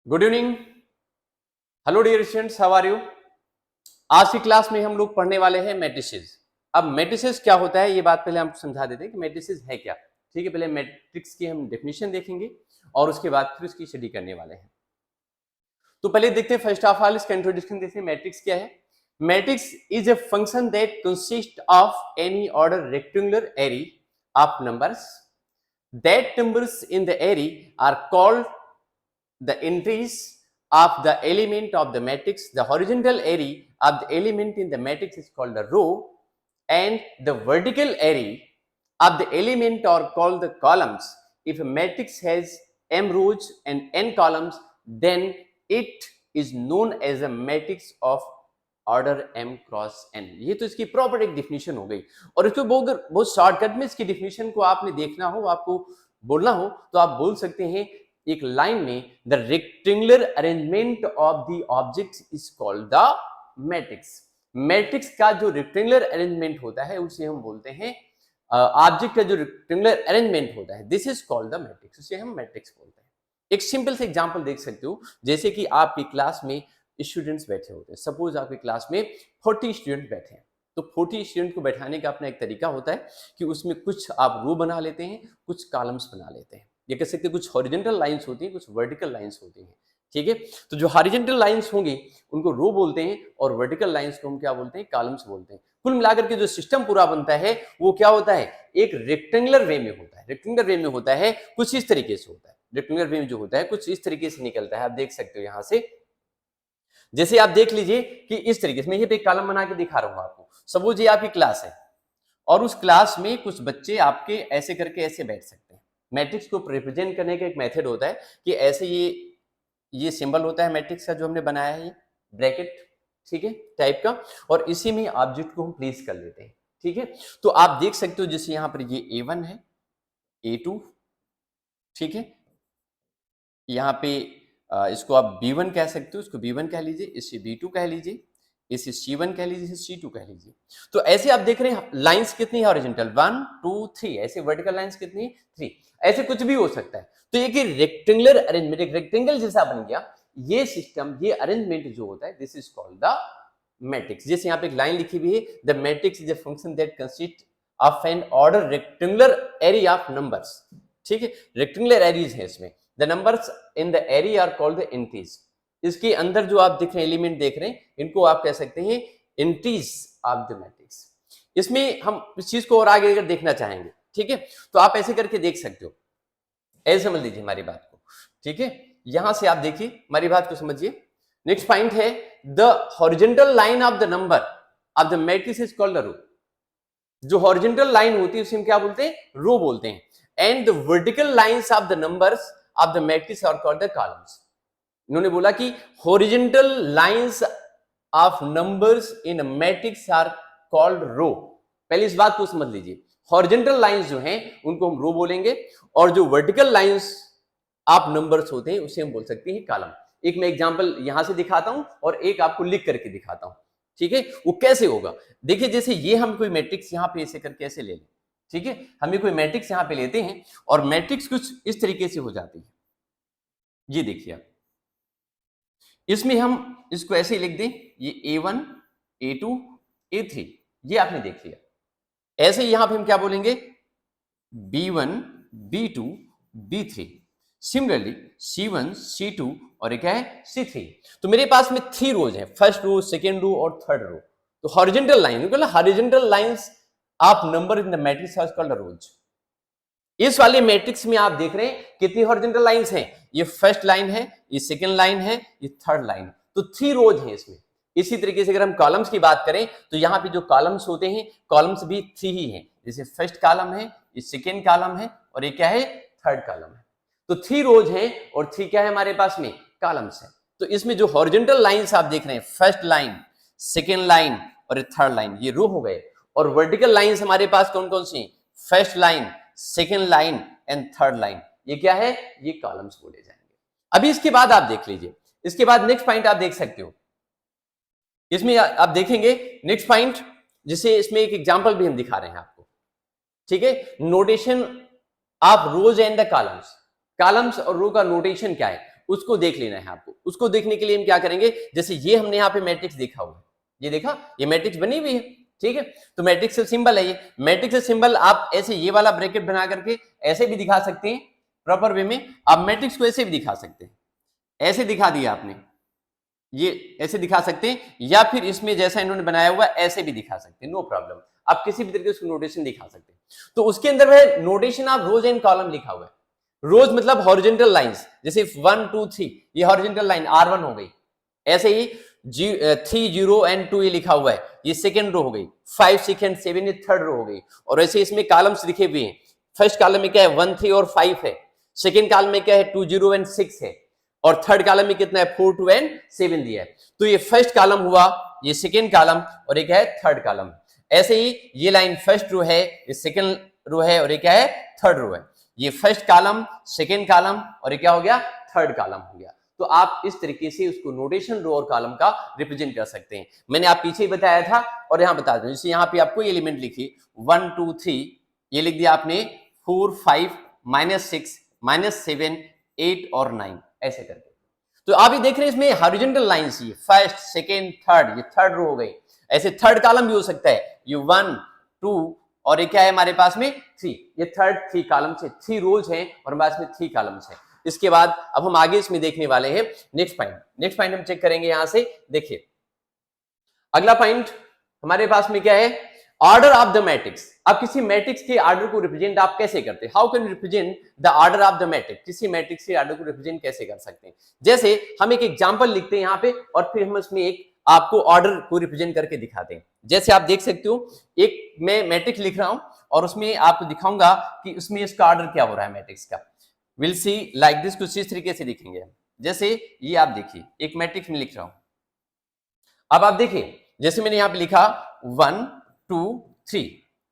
Good evening. Hello dear students, how are you. आज की class में हम लोग पढ़ने वाले हैं मैट्रिसेस। अब मैट्रिसेस क्या होता है ये बात पहले हम समझा देते हैं कि मैट्रिसेस है क्या। ठीक है, पहले मैट्रिक्स की हम डेफिनेशन देखेंगे और उसके बाद फिर उसकी स्टडी करने वाले हैं। तो पहले देखते हैं, फर्स्ट ऑफ ऑल इसका इंट्रोडक्शन देखते हैं। मैट्रिक्स क्या है। Matrix is a function that consist of any order rectangular array of numbers. That numbers in the array are called the entries of the element of the matrix. The horizontal array of the element in the matrix is called the row, and the vertical array of the element are called the columns. If a matrix has m rows and n columns, then it is known as a matrix of order m cross n। ये तो इसकी proper एक definition हो गई। और इसको बहुत shortcut में इसकी डिफिनेशन को आपने देखना हो, आपको बोलना हो तो आप बोल सकते हैं एक लाइन में, the rectangular arrangement of the object is called the matrix. Matrix का जो रेक्टेंगुलर अरेंजमेंट होता है उसे हम बोलते हैं ऑब्जेक्ट का जो रेक्टेंगुलर अरेंजमेंट होता है, this is called the matrix, उसे हम मैट्रिक्स बोलते हैं। एक सिंपल से एग्जांपल देख सकते हो, जैसे कि आपकी क्लास में स्टूडेंट्स बैठे होते हैं। सपोज आपकी क्लास में 40 स्टूडेंट बैठे हैं, तो 40 स्टूडेंट को बैठाने का अपना एक तरीका होता है कि उसमें कुछ आप रो बना लेते हैं, कुछ कॉलम्स बना लेते हैं। ये कह सकते हैं कुछ हॉरिजॉन्टल लाइंस होती हैं, कुछ वर्टिकल लाइंस होती हैं। ठीक है, तो जो हॉरिजॉन्टल लाइंस होंगी उनको रो बोलते हैं और वर्टिकल लाइंस को हम क्या बोलते हैं, कॉलम्स बोलते हैं। कुल मिलाकर के जो सिस्टम पूरा बनता है वो क्या होता है, एक रेक्टेंगुलर वे में होता है। रेक्टेंगुलर वे में होता है, कुछ इस तरीके से होता है। रेक्टेंगुलर वे में जो होता है कुछ इस तरीके से निकलता है। आप देख सकते हो यहां से, जैसे आप देख लीजिए कि इस तरीके से मैं ये पे कॉलम बना के दिखा रहा हूं आपको। सपोज ये आपकी क्लास है और उस क्लास में कुछ बच्चे आपके ऐसे करके ऐसे बैठ सकते हैं। मैट्रिक्स को रिप्रेजेंट करने का एक मेथड होता है कि ऐसे ये सिंबल होता है मैट्रिक्स का जो हमने बनाया है, ये ब्रैकेट, ठीक है, टाइप का, और इसी में ऑब्जेक्ट को हम प्लेस कर लेते हैं। ठीक है, तो आप देख सकते हो जैसे यहां पर ये A1 है, A2, ठीक है, यहाँ पे इसको आप B1 कह सकते हो, इसको B1 कह लीजिए, इसे B2 कह लीजिए, इसे C1 कह लीजिए, इसे C2 कह लीजिए। तो ऐसे आप देख रहे हैं लाइंस कितनी है हॉरिजॉन्टल, 1 2 3, ऐसे वर्टिकल लाइंस कितनी, 3, ऐसे कुछ भी हो सकता है। तो ये कि रेक्टेंगुलर अरेंजमेंट, एक रेक्टेंगल जैसा बन गया ये सिस्टम, ये अरेंजमेंट जो होता है, this is called the matrix. जैसे यहाँ पे एक लाइन लिखी हुई है, the matrix is a function that consist of an order rectangular array of numbers. ठीक है, रेक्टेंगुलर एरीज है इसमें। The numbers in the array are called the entries. इसके अंदर जो आप देख रहे हैं, एलिमेंट देख रहे हैं, इनको आप कह सकते हैं entries of the matrix। इसमें हम इस चीज को और आगे अगर देखना चाहेंगे, ठीक है, तो आप ऐसे करके देख सकते हो। ऐसे समझ लीजिए हमारी बात को, ठीक है, यहां से आप देखिए हमारी बात को समझिए। नेक्स्ट पॉइंट है, the horizontal line of the number of the matrix is called the row. जो हॉरिजॉन्टल लाइन होती है उसे हम क्या बोलते हैं, रो बोलते हैं। And the vertical lines of the numbers of the matrix are called the columns. इन्होंने बोला कि horizontal lines of numbers in matrix are called row. पहले इस बात को समझ लीजिए, हॉरिजॉन्टल लाइंस जो हैं उनको हम रो बोलेंगे, और जो वर्टिकल लाइंस ऑफ नंबर्स होते हैं उसे हम बोल सकते हैं कॉलम। एक मैं एग्जांपल यहां से दिखाता हूं और एक आपको लिख करके दिखाता हूं। ठीक है, वो कैसे होगा, देखिए जैसे ये हम कोई मैट्रिक्स यहां पे ऐसे करके ऐसे ले लें, ठीक है, हम ये कोई मैट्रिक्स यहां पे लेते हैं और मैट्रिक्स कुछ इस तरीके से हो जाती है। ये देखिए आप, इसमें हम इसको ऐसे लिख दें, ये A1 A2 A3, ये आपने देख लिया। ऐसे यहां पे हम क्या बोलेंगे, B1 B2 B3, similarly C1 C2 और क्या है C3। तो मेरे पास में 3 रोज है, फर्स्ट रो, सेकेंड रो और थर्ड रो। तो horizontal line, horizontal lines of number in the matrix are called rows. इस वाले मैट्रिक्स में आप देख रहे हैं कितनी हॉरिजॉन्टल लाइंस हैं, ये फर्स्ट लाइन है, ये सेकंड लाइन है, ये थर्ड लाइन, तो 3 रोज हैं इसमें। इसी तरीके से अगर हम कॉलम्स की बात करें तो यहाँ पे जो कॉलम्स होते हैं, कॉलम्स भी 3 ही हैं। जैसे फर्स्ट कॉलम है, ये सेकंड कॉलम है और ये क्या है, थर्ड कॉलम है। तो 3 रोज हैं और 3 क्या है हमारे पास में, कॉलम्स है। तो इसमें जो हॉरिजॉन्टल लाइंस आप देख रहे हैं, फर्स्ट लाइन, सेकेंड लाइन और थर्ड लाइन, ये रो हो गए। और वर्टिकल लाइंस हमारे पास कौन कौन सी, first line, second line and third line, ये क्या है, ये कॉलम्स बोले जाएंगे। अभी इसके बाद आप देख लीजिए, इसके बाद नेक्स्ट पॉइंट आप देख सकते हो। इसमें आप देखेंगे नेक्स्ट पॉइंट, जिसे इसमें एक एग्जांपल भी हम दिखा रहे हैं आपको। ठीक है, notation of rose and the columns. Columns और रो का नोटेशन क्या है, उसको देख लेना है आपको। उसको देखने के लिए हम क्या करेंगे, जैसे ये हमने यहाँ पे मैट्रिक्स देखा हुआ है, ये देखा, ये मैट्रिक्स बनी हुई है, ठीक है, तो मैट्रिक्स से सिंबल है ये, मैट्रिक्स से सिंबल आप ऐसे ये वाला ब्रैकेट बना करके ऐसे भी दिखा सकते हैं प्रॉपर वे में, आप मैट्रिक्स को ऐसे भी दिखा सकते हैं, ऐसे दिखा दिया आपने, ये ऐसे दिखा सकते हैं, या फिर इसमें जैसा इन्होंने बनाया हुआ ऐसे भी दिखा सकते हैं, नो प्रॉब्लम, आप किसी भी तरीके से नोटेशन दिखा सकते हैं। तो उसके अंदर वह नोटेशन आप रोज एंड कॉलम लिखा हुआ है, रोज मतलब हॉरिजॉन्टल लाइंस, जैसे 1 2 3 ये हॉरिजॉन्टल लाइन R1 हो गई, ऐसे ही 3 0 एंड 2 ये लिखा हुआ है, ये सेकंड रो हो गई, 5 6 एंड 7 ये थर्ड रो हो गई, और ऐसे इसमें कॉलम्स लिखे हुए हैं, फर्स्ट कॉलम में क्या है 1 3 और 5 है, सेकंड कॉलम में क्या है 2 0 एंड 6 है, और थर्ड कॉलम में कितना है 4 2 एंड 7 दिया है। तो ये फर्स्ट कॉलम हुआ, ये सेकंड कॉलम, और एक है थर्ड कॉलम। ऐसे ही ये लाइन फर्स्ट रो है, ये सेकंड रो है, और ये क्या है थर्ड रो है, ये फर्स्ट कॉलम, सेकंड कॉलम, और ये क्या हो गया थर्ड कॉलम हो गया। तो आप इस तरीके से उसको नोटेशन रो और कॉलम का रिप्रेजेंट कर सकते हैं। मैंने आप पीछे ही बताया था और यहाँ बता दूं, जैसे यहाँ पे आपको एलिमेंट लिखी 1 2 3, ये लिख दिया आपने 4 5 -6 -7 8 और 9 ऐसे करके। तो आप ये देख रहे हैं इसमें हॉरिजॉन्टल लाइंस, ये फर्स्ट सेकंड थर्ड, ये थर्ड रो हो गई, ऐसे थर्ड कॉलम भी हो सकता है, ये 1 2 और ये क्या है हमारे पास में 3, ये थर्ड 3 कॉलम से 3 रोज हैं और हमारे पास में 3 कॉलम्स हैं। इसके बाद अब हम आगे इसमें देखने वाले हैं नेक्स्ट पॉइंट हम चेक करेंगे यहां से। देखिए अगला पॉइंट हमारे पास में क्या है, ऑर्डर ऑफ द मैट्रिक्स। अब किसी मैट्रिक्स के ऑर्डर को रिप्रेजेंट आप कैसे करते हैं, how can represent the order of the matrix, किसी मैट्रिक्स के ऑर्डर को रिप्रेजेंट कैसे कर सकते हैं। जैसे हम एक एग्जांपल लिखते हैं यहाँ पे और फिर हम इसमें एक आपको ऑर्डर को रिप्रेजेंट करके दिखाते हैं। जैसे आप देख सकते हो एक मैं मैट्रिक्स लिख रहा हूं और उसमें आपको दिखाऊंगा कि उसमें इसका ऑर्डर क्या हो रहा है मैट्रिक्स का। विल सी लाइक दिस, कुछ इस तरीके से लिखेंगे। जैसे ये आप देखिए एक मैट्रिक्स में लिख रहा हूं, अब आप देखिए जैसे मैंने यहां पे लिखा 1 2 3,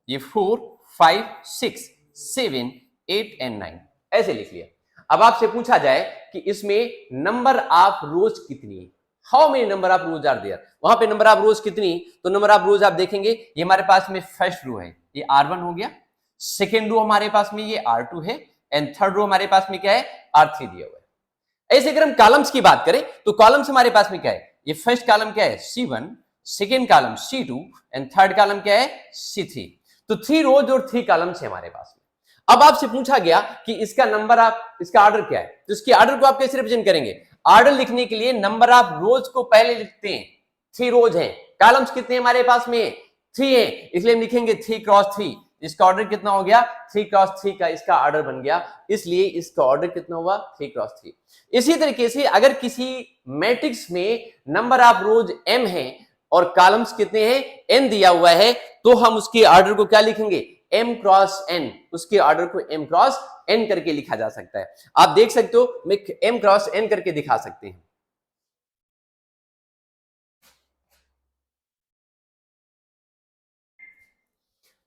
ये 4 5 6 7 8 एंड 9 ऐसे लिख लिया। अब आपसे पूछा जाए कि इसमें नंबर ऑफ रोज कितनी है, how many number of rows are there, वहां पे नंबर ऑफ रोज कितनी, तो नंबर ऑफ रोज आप देखेंगे ये हमारे पास में फर्स्ट रो है, ये R1 हो गया, सेकेंड रो हमारे पास में ये R2 है, एंड थर्ड रो हमारे पास में क्या है R3 दिया हुआ है। ऐसे अगर हम कॉलम्स की बात करें तो कॉलम्स हमारे पास में क्या है, ये फर्स्ट कॉलम क्या है C1, second column C2 and third column क्या है C3। तो 3 रोज और 3 कॉलम्स है हमारे पास में। अब आपसे पूछा गया कि इसका नंबर ऑफ, इसका ऑर्डर क्या है, तो इसके ऑर्डर को आप कैसे रिप्रेजेंट करेंगे। ऑर्डर लिखने के लिए नंबर ऑफ रोज को पहले लिखते हैं, 3 रोज हैं, कॉलम्स कितने हमारे पास में 3 हैं, इसलिए हम लिखेंगे 3 क्रॉस 3। इसका ऑर्डर कितना हो गया 3 क्रॉस 3 का इसका ऑर्डर बन गया, इसलिए इसका ऑर्डर कितना हुआ 3 क्रॉस 3। इसी तरीके से अगर किसी मैट्रिक्स में नंबर ऑफ रोज m है और कॉलम्स कितने हैं n दिया हुआ है, तो हम उसके ऑर्डर को क्या लिखेंगे m क्रॉस n, उसके ऑर्डर को m क्रॉस n करके लिखा जा सकता है। आप देख सकते हो मैं m क्रॉस n करके दिखा सकते हैं।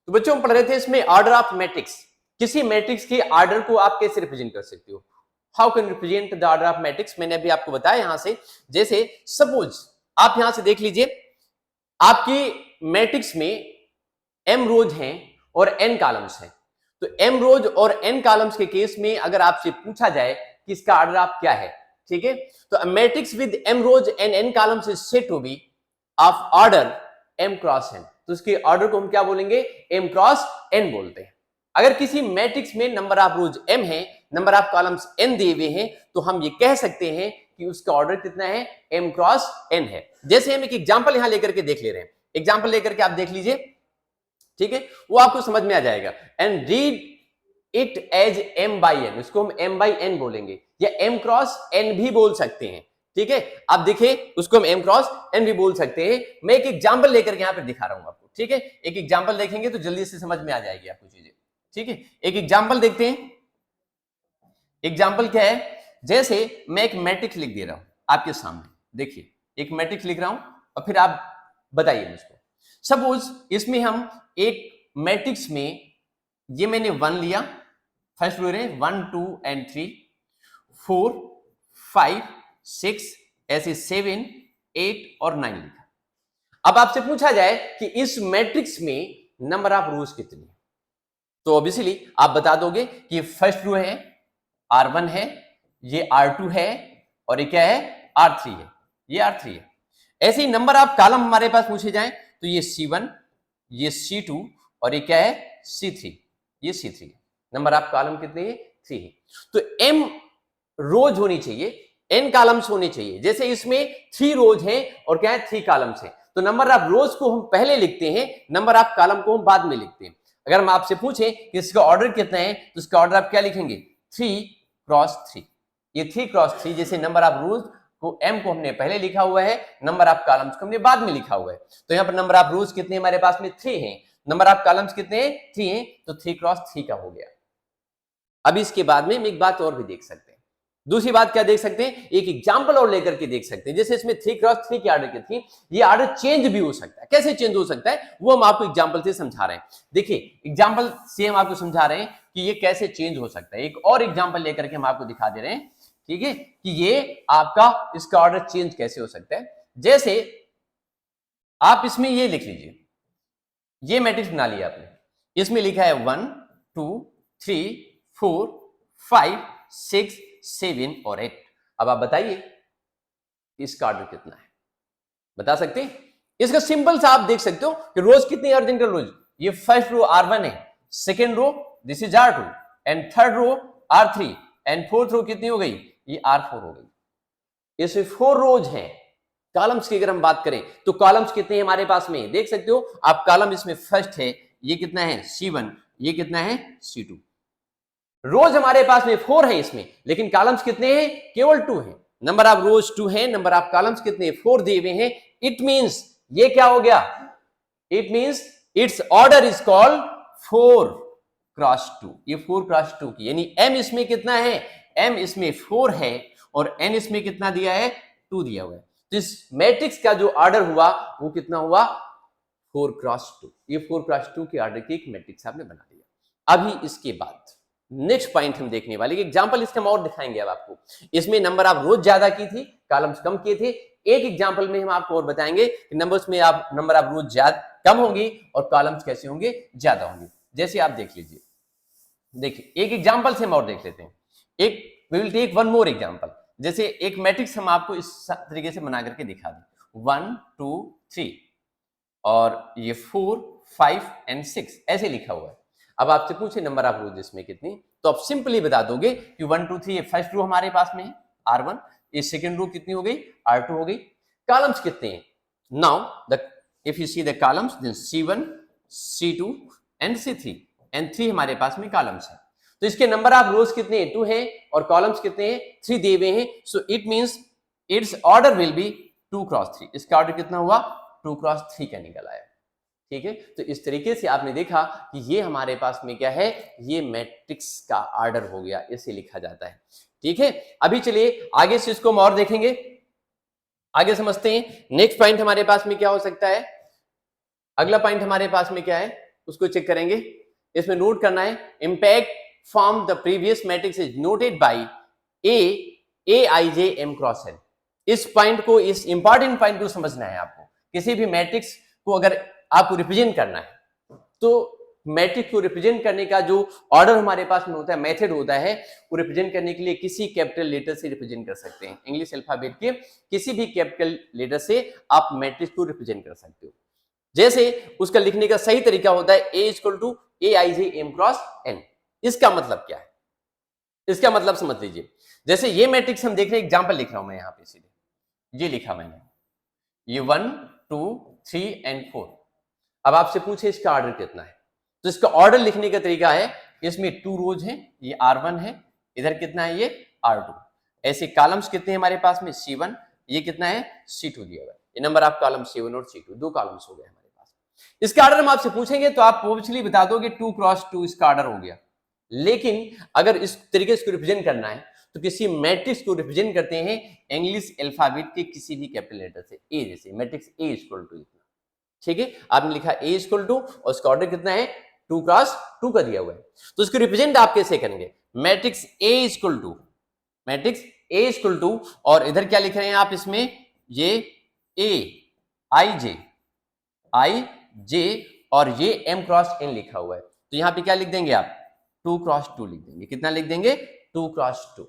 तो बच्चों हम पढ़ रहे थे इसमें ऑर्डर ऑफ मैट्रिक्स, किसी मैट्रिक्स के ऑर्डर को आप कैसे रिप्रेजेंट कर सकते हो, how can represent the order of matrix. मैंने अभी आपको बताया यहां से, जैसे सपोज आप यहां से देख लीजिए आपकी मैट्रिक्स में m रोज हैं और n कॉलम्स हैं, तो m रोज और n कॉलम्स के केस में अगर आपसे पूछा जाए कि इसका ऑर्डर आप क्या है, ठीक है, तो matrix with m rows and n columns is said to be of order m cross n, तो इसके ऑर्डर को हम क्या बोलेंगे m क्रॉस n बोलते हैं। अगर किसी मैट्रिक्स में नंबर ऑफ रोज m है, नंबर ऑफ कॉलम्स n दिए हुए हैं, तो हम ये कह सकते हैं कि उसका ऑर्डर कितना है m क्रॉस n है। जैसे हम एक एग्जांपल यहां लेकर के देख ले रहे हैं, एग्जांपल लेकर के आप देख लीजिए, ठीक है, वो आपको समझ में आ जाएगा। And read it as m by n, इसको हम m by n बोलेंगे या m क्रॉस n भी बोल सकते हैं, ठीक है, आप देखिए उसको हम m क्रॉस n भी बोल सकते हैं। मैं एक एग्जांपल लेकर के यहां पे दिखा रहा हूं आपको, ठीक है, एक एग्जांपल देखेंगे तो जल्दी से समझ में आ जाएगी आपको चीजें, ठीक है। एक एग्जांपल देखते हैं, एग्जांपल क्या है, जैसे मैं एक मैट्रिक्स लिख दे रहा हूं आपके सामने, देखिए एक मैट्रिक्स लिख रहा हूं और फिर आप बताइए मुझको। सपोज इसमें हम एक मैट्रिक्स में ये मैंने 1 लिया, फर्स्ट रो है 1 2 एंड 3 4 5 6 ऐसे 7 8 और 9 लिखा। अब आपसे पूछा जाए कि इस मैट्रिक्स में नंबर ऑफ रोज कितनी, तो ऑब्वियसली आप बता दोगे कि फर्स्ट रो है R1 है, ये R2 है, और ये क्या है, R3 है, ये R3 है। ऐसे ही नंबर ऑफ कॉलम हमारे पास पूछे जाएं तो ये C1, ये C2 और ये क्या है, C3, ये C3 है। नंबर ऑफ कॉलम कितने हैं, 3 है। तो M रोज होनी चाहिए, N कॉलम्स होने चाहिए। जैसे इसमें 3 रोज हैं और क्या है, 3 कॉलम्स हैं, तो नंबर ऑफ रोज को हम पहले लिखते हैं, नंबर ऑफ कॉलम को हम बाद में लिखते हैं। अगर हम आपसे पूछें कि इसका ऑर्डर कितना है तो इसका ऑर्डर आप क्या लिखेंगे, 3x3। ये 3x3, जैसे नंबर ऑफ रोज को M को हमने पहले लिखा हुआ है, नंबर ऑफ कॉलम्स को हमने बाद में लिखा हुआ है। तो यहाँ पर नंबर ऑफ रोज कितने हमारे पास में, 3 हैं, नंबर ऑफ कॉलम्स कितने हैं, 3 हैं, तो 3x3 का हो गया। अब इसके बाद में हम एक बात और भी देख सकते हैं। दूसरी बात क्या देख सकते हैं, एक एग्जांपल और लेकर के देख सकते हैं। जैसे इसमें 3x3 की ऑर्डर की थी, ये ऑर्डर चेंज भी हो सकता है। कैसे चेंज हो सकता है वो हम आपको एग्जांपल से समझा रहे हैं। देखिए एग्जांपल से हम आपको समझा रहे हैं कि ये कैसे चेंज हो सकता है। एक और एग्जांपल लेकर के हम आपको दिखा दे रहे हैं, ठीक है, कि ये आपका इसका ऑर्डर चेंज कैसे हो सकता है। जैसे आप इसमें ये लिख लीजिए, ये मैट्रिक्स बना लिया आपने, इसमें लिखा है 1 2 3 4 5 6 7 और 8। अब आप बताइए इसका ऑर्डर कितना है, बता सकते हैं? इसका सिंपल सा आप देख सकते हो कि रोज कितनी है, अर्जेंटल रोज, ये फर्स्ट रो R1 है, second row this is R2 and third row R3 and fourth row कितनी हो गई, ये R4 हो गई। इसमें 4 रोज हैं। कॉलम्स की अगर हम बात करें तो कॉलम्स कितने हैं हमारे पास में, देख सकते हो आप, कॉलम इसमें फर्स्ट है, ये कितना है C1, ये कितना है C2। रोज हमारे पास में 4 है इसमें, लेकिन कॉलम्स कितने हैं, केवल 2 हैं। नंबर ऑफ रोज 2 है, नंबर ऑफ कॉलम्स कितने, 4 दिए हुए हैं। इट मींस ये क्या हो गया, it means it's order is called 4x2। ये 4x2 की, यानी M इसमें कितना है, M इसमें 4 है और N इसमें कितना दिया है, 2 दिया हुआ है। तो इस मैट्रिक्स का जो ऑर्डर हुआ वो कितना हुआ, 4x2। ये 4x2 के ऑर्डर की एक मैट्रिक्स आपने बना दिया। अभी इसके बाद नेक्स्ट पॉइंट हम देखने वाले, एग्जांपल इसके हम और दिखाएंगे अब आपको। इसमें नंबर ऑफ रोज ज्यादा की थी, कॉलम्स कम किए थे। एक एग्जांपल में हम आपको और बताएंगे कि नंबर्स में आप नंबर ऑफ रोज ज्यादा कम होंगी और कॉलम्स कैसे होंगे, ज्यादा होंगे। जैसे आप देख लीजिए, देखिए एक एग्जांपल से हम और देख लेते हैं। एक we will take one more example. जैसे एक मैट्रिक्स हम आपको इस तरीके से बना करके दिखा दें, 1 2 3 और ये 4 5 एंड 6 ऐसे लिखा हुआ है। अब आपसे पूछे नंबर ऑफ रोज इसमें कितनी, तो आप सिंपली बता दोगे कि 1 2 3 ये फर्स्ट रो हमारे पास में है R1, ये सेकंड रो कितनी हो गई, R2 हो गई। कॉलम्स कितने हैं, now the if you see the columns then C1 C2 and C3 and 3 हमारे पास में कॉलम्स है। तो इसके नंबर ऑफ रोज कितने हैं, 2 हैं और कॉलम्स कितने हैं, 3 दिए हुए हैं। So it means it's order will be 2x3। इसका ऑर्डर कितना हुआ, 2x3 का निकल आया। ठीक है, तो इस तरीके से आपने देखा कि ये हमारे पास में क्या है, ये मैट्रिक्स का ऑर्डर हो गया, इसे लिखा जाता है। ठीक है, अभी चलिए आगे से इसको हम और देखेंगे, आगे समझते हैं। नेक्स्ट पॉइंट हमारे पास में क्या हो सकता है, अगला पॉइंट हमारे पास में क्या है उसको चेक करेंगे। इसमें नोट करना है, impact from the previous matrix is noted bye AIJ M×N। इस पॉइंट को, इस इंपॉर्टेंट पॉइंट को समझना है आपको। किसी भी मैट्रिक्स को अगर आपको रिप्रेजेंट करना है तो मैट्रिक्स को रिप्रेजेंट करने का जो ऑर्डर हमारे पास में होता है, मेथड होता है, वो रिप्रेजेंट करने के लिए किसी कैपिटल लेटर से रिप्रेजेंट कर सकते हैं। इंग्लिश अल्फाबेट के किसी भी कैपिटल लेटर से आप मैट्रिक्स को रिप्रेजेंट कर सकते हो। जैसे उसका लिखने का सही तरीका होता है A = AIJ M×N। इसका मतलब क्या है, इसका मतलब समझ लीजिए। जैसे ये मैट्रिक्स हम देख रहे हैं, एग्जांपल लिख रहा हूं मैं यहां पे, सीधे ये लिखा मैंने, ये 1 2 3 एंड 4। अब आपसे पूछे इसका ऑर्डर कितना है, तो इसका ऑर्डर लिखने का तरीका है, इसमें 2 रोज हैं, ये R1 है, इधर कितना है, ये R2। ऐसे कॉलम्स कितने हैं हमारे पास में, C1, ये कितना है, C2 दिया हुआ है। ये नंबर ऑफ कॉलम C1 और C2, 2 कॉलम्स हो गए हमारे पास। इसका ऑर्डर हम आपसे पूछेंगे तो आप ऑब्वियसली बता दोगे 2x2 इसका ऑर्डर हो गया। लेकिन अगर इस तरीके से रिप्रेजेंट करना है तो किसी मैट्रिक्स को रिप्रेजेंट करते हैं इंग्लिश अल्फाबेट के किसी भी कैपिटल लेटर से। A जैसे मैट्रिक्स A = इतना, ठीक है, आपने लिखा A = और उसका ऑर्डर कितना है, 2x2 का दिया हुआ है। तो इसको रिप्रेजेंट आप कैसे करेंगे, मैट्रिक्स A = मैट्रिक्स A = और इधर क्या लिख रहे हैं आप इसमें, ये AIJ और ये M×N लिखा हुआ है। तो यहां पे क्या लिख देंगे आप, 2x2 लिख देंगे। कितना लिख देंगे, 2x2।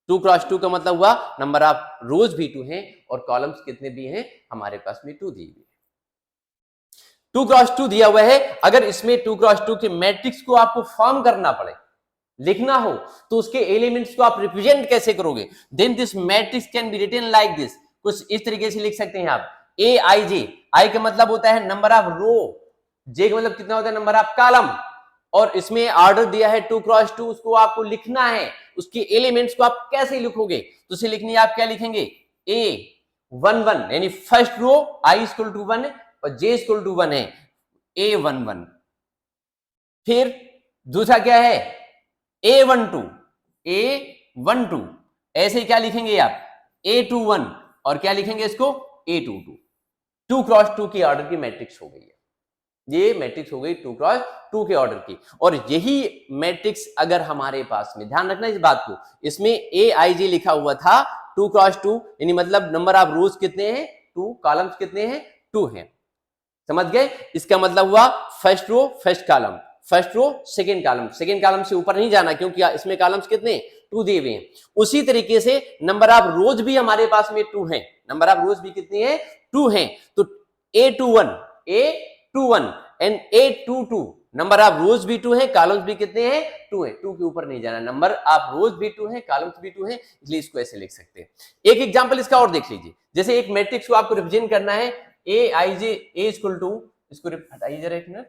2 क्रॉस 2 का मतलब हुआ नंबर ऑफ रोज भी 2 हैं और कॉलम्स कितने भी हैं हमारे पास में 2 दी हुई है। 2 क्रॉस 2 दिया हुआ है, अगर इसमें 2 क्रॉस 2 के मैट्रिक्स को आपको फॉर्म करना पड़े, लिखना हो, तो उसके एलिमेंट्स को आप रिप्रेजेंट कैसे करोगे? Then this matrix can be written like this, कुछ इस तरीके से लिख सकते हैं आप, ए आई जे, आई का मतलब होता है नंबर ऑफ रो, जे का मतलब कितना होता है नंबर ऑफ कॉलम, और इसमें ऑर्डर दिया है 2 क्रॉस 2, उसको आपको लिखना है, उसके एलिमेंट्स को आप कैसे लिखोगे? तो उसे लिखने आप क्या लिखेंगे? ए 1 1 यानी first row I equal to 1 और जे इक्वल टू 1 है, ए 1 1। फिर दूसरा क्या है? ए 1 2, ए 1 2, ऐसे क्या लिखेंगे आप? ए 2 1, और क्या लिखेंगे इसको? ए 2 2। 2 क्रॉस 2 की ऑर्डर की मैट्रिक्स हो गई है, ये मैट्रिक्स हो गई 2 क्रॉस 2 के ऑर्डर की। और यही मैट्रिक्स अगर हमारे पास में, ध्यान रखना इस बात को, इसमें ए आई जे लिखा हुआ था 2 क्रॉस 2, यानी मतलब नंबर ऑफ रोज कितने हैं? 2, कॉलम्स कितने हैं? 2 हैं। समझ गए? इसका मतलब हुआ first row first column, first row second column, second column से ऊपर नहीं जाना क्योंकि इसमें कॉलम्स कितने? 2 दिए हुए हैं। उसी तरीके से नंबर ऑफ रोज भी हमारे पास में 2 हैं, नंबर ऑफ रोज भी कितनी है? 2 हैं। तो A21, A21 and A22, number of रोज भी 2 हैं, कॉलम्स भी कितने हैं? 2 हैं। 2 के ऊपर नहीं जाना, नंबर ऑफ रोज भी 2 हैं, कॉलम्स भी 2 हैं, इसलिए इसको ऐसे लिख सकते हैं। एक एग्जांपल इसका और देख लीजिए, जैसे एक मैट्रिक्स को आपको रिप्रेजेंट करना है, ए I J, A equal to, इसको हटाइए जरा एक मिनट,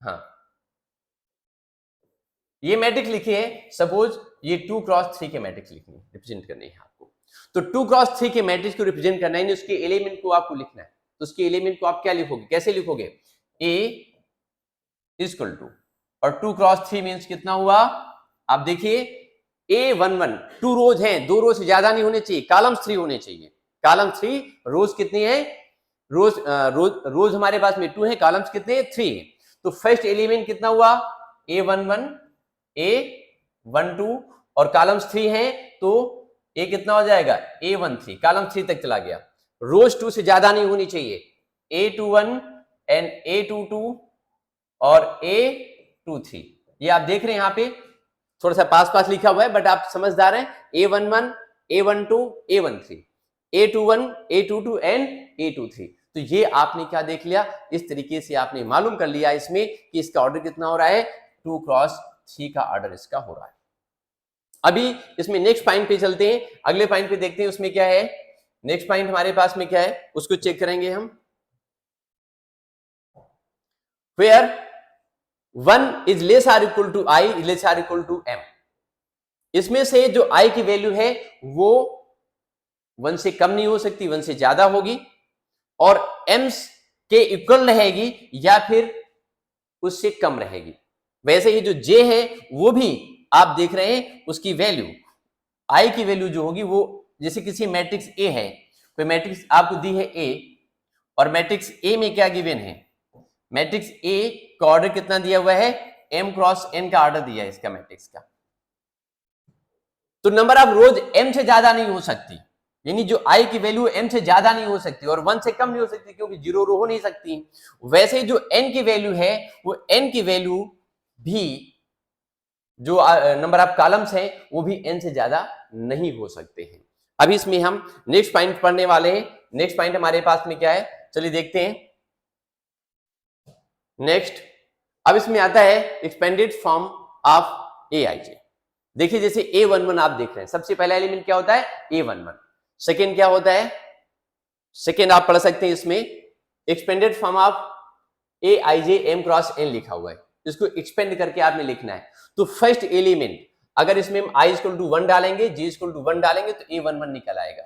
हाँ, ये मैट्रिक्स लिखी है, सपोज ये 2 क्रॉस 3 के मैट्रिक्स लिखनी है, रिप्रेजेंट करनी है आपको। तो 2 क्रॉस 3 के मैट्रिक्स को रिप्रेजेंट करना है, उसके एलिमेंट को आपको लिखना है। तो उसके एलिमेंट को आप क्या लिखोगे? कैसे लिखोगे? ए इक्वल टू, और 2 क्रॉस 3 मींस कितना हुआ? आप देखिए, ए 1 1, 2 रोज हैं, 2 रोज से ज्यादा नहीं होने चाहिए, कॉलम्स 3 होने चाहिए, कॉलम 3, रोज कितनी है? रोज हमारे पास में 2 है, कॉलम्स कितने? 3 है। तो फर्स्ट एलिमेंट कितना हुआ? ए 1 1, ए 1 2, और कॉलम्स 3 हैं, तो ए कितना हो जाएगा? ए 1 3, कॉलम 3 तक चला गया। रोज 2 से ज्यादा नहीं होनी चाहिए, ए 2 1 एंड ए 2 2 और ए 2 3। ये आप देख रहे हैं यहाँ पे थोड़ा सा पास पास लिखा हुआ है, बट आप समझदार हैं। ए 1 1, ए 1 2, ए 1 3, ए 2 1, ए 2 2 एंड ए 2 3। तो ये आपने क्या देख लिया? इस तरीके से आपने मालूम कर लिया इसमें कि इसका ऑर्डर कितना हो रहा है? 2 क्रॉस 3 का ऑर्डर इसका हो रहा है। अभी इसमें नेक्स्ट पॉइंट पे चलते हैं, अगले पॉइंट पे देखते हैं उसमें क्या है। नेक्स्ट पॉइंट हमारे पास में क्या है उसको चेक करेंगे हम। Where 1 is less or equal to I, less or equal to M, इसमें से जो आई की वैल्यू है वो 1 से कम नहीं हो सकती, 1 से ज्यादा होगी, और m के इक्वल रहेगी या फिर उससे कम रहेगी। वैसे ही जो j है वो भी आप देख रहे हैं, उसकी वैल्यू, i की वैल्यू जो होगी वो, जैसे किसी मैट्रिक्स A है, कोई मैट्रिक्स आपको दी है A, और मैट्रिक्स A में क्या गिवन है? मैट्रिक्स A का ऑर्डर कितना दिया हुआ है? m क्रॉस n का ऑर्डर दिया है इसका मैट्रिक्स का। तो नंबर ऑफ रोज m से ज्यादा नहीं हो सकती, यानी जो i की वैल्यू m से ज्यादा नहीं हो सकती और 1 से कम नहीं हो सकती, क्योंकि 0 रो हो नहीं सकती। वैसे जो n की वैल्यू है वो n की वैल्यू भी, जो नंबर ऑफ कॉलम्स हैं वो भी n से ज्यादा नहीं हो सकते हैं। अभी इसमें हम नेक्स्ट पॉइंट पढ़ने वाले हैं। नेक्स्ट पॉइंट हमारे पास में क्या है, चलिए देखते हैं। नेक्स्ट, अब इसमें आता है expanded form of A I जे। देखिए जैसे A11 आप देख रहे हैं, सबसे पहला एलिमेंट क्या होता है? A11। सेकेंड क्या होता है? सेकेंड आप पढ़ सकते हैं, इसमें expanded form of A I J M cross N लिखा हुआ है, इसको एक्सपेंड करके आपने लिखना है। तो फर्स्ट एलिमेंट, अगर इसमें हम i इक्वल टू 1 डालेंगे, j इक्वल टू 1 डालेंगे तो A11 निकल आएगा,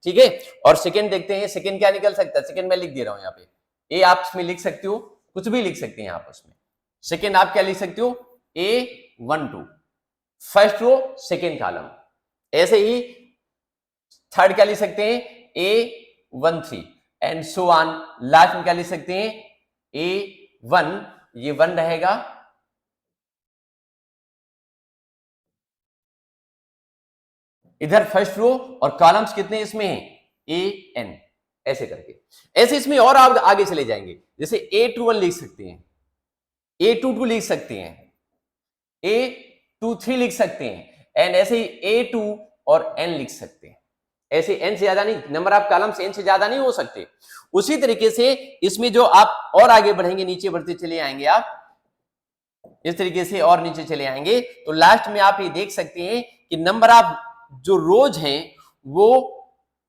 ठीक है। और सेकेंड देखते हैं, सेकेंड क्या निकल सकता है? सेकेंड मैं लिख दे रहा हूं यहाँ पे, ए आप इसमें लिख सकते हो, कुछ भी लिख सकते हैं आप उसमें। सेकेंड आप क्या लिख सकते हो? A12, first row second column. ऐसे ही थर्ड क्या लिख सकते हैं? A13 and so on. Last में क्या लिख सकते हैं? A1, ये 1 रहेगा, इधर फर्स्ट रो, और कॉलम्स कितने इसमें हैं? AN, ऐसे करके। ऐसे इसमें और आप आगे चले जाएंगे, जैसे A21 लिख सकते हैं, A22 लिख सकते हैं, A23 लिख सकते हैं, एंड ऐसे ही A2 और N लिख सकते हैं। ऐसे n से ज्यादा नहीं, नंबर ऑफ कॉलम्स n से ज्यादा नहीं हो सकते। उसी तरीके से इसमें जो आप और आगे बढ़ेंगे, नीचे बढ़ते चले आएंगे, आप इस तरीके से और नीचे चले आएंगे तो लास्ट में आप ये देख सकते हैं कि नंबर ऑफ जो रोज हैं वो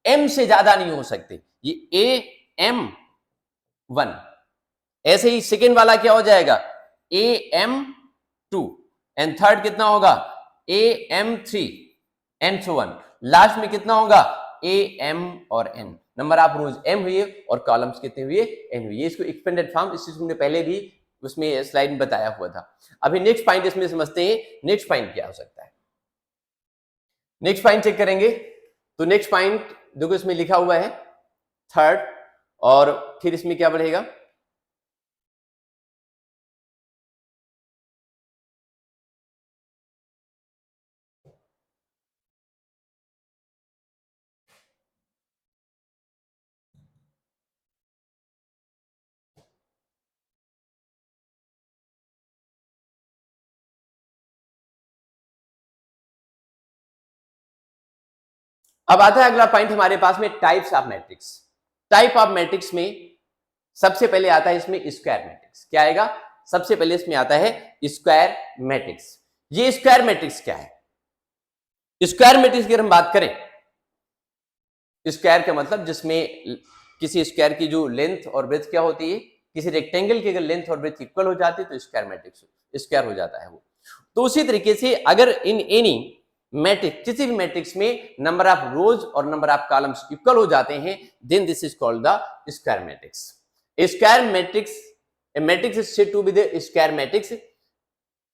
m से ज्यादा नहीं हो सकते। ये AM1, ऐसे ही सेकेंड वाला क्या हो जाएगा AM2, एंड थर्ड कितना होगा AM3 and so on. Last में कितना होगा AM और N। Number of rose m हुए और कॉलम्स कितने हुए n हुए। इसको एक्सपेंडेड फॉर्म, इस चीज को पहले भी उसमें स्लाइड में बताया हुआ था। अभी नेक्स्ट पॉइंट इसमें समझते हैं, नेक्स्ट पॉइंट क्या हो सकता है। नेक्स्ट पॉइंट चेक करेंगे तो नेक्स्ट पॉइंट देखो इसमें लिखा हुआ है थर्ड, और फिर इसमें क्या बढ़ेगा अब आता है अगला पॉइंट हमारे पास में types of matrix. Type of matrix में सबसे पहले आता है इसमें स्क्वायर मैट्रिक्स। क्या आएगा सबसे पहले इसमें आता है स्क्वायर मैट्रिक्स। ये स्क्वायर मैट्रिक्स क्या है? स्क्वायर मैट्रिक्स की अगर हम बात करें, स्क्वायर का मतलब जिसमें किसी स्क्वायर की जो लेंथ और ब्रेथ क्या होती है, किसी रेक्टेंगल की अगर लेंथ और ब्रेथ इक्वल हो जाती है तो स्क्वायर मैट्रिक्स स्क्वायर हो जाता है वो। तो उसी तरीके से अगर इन एनी मैट्रिक्स, किसी भी मैट्रिक्स में नंबर ऑफ रोज और नंबर ऑफ कॉलम्स इक्वल हो जाते हैं, then this is called the square matrix. Square matrix, a matrix is said to be the square matrix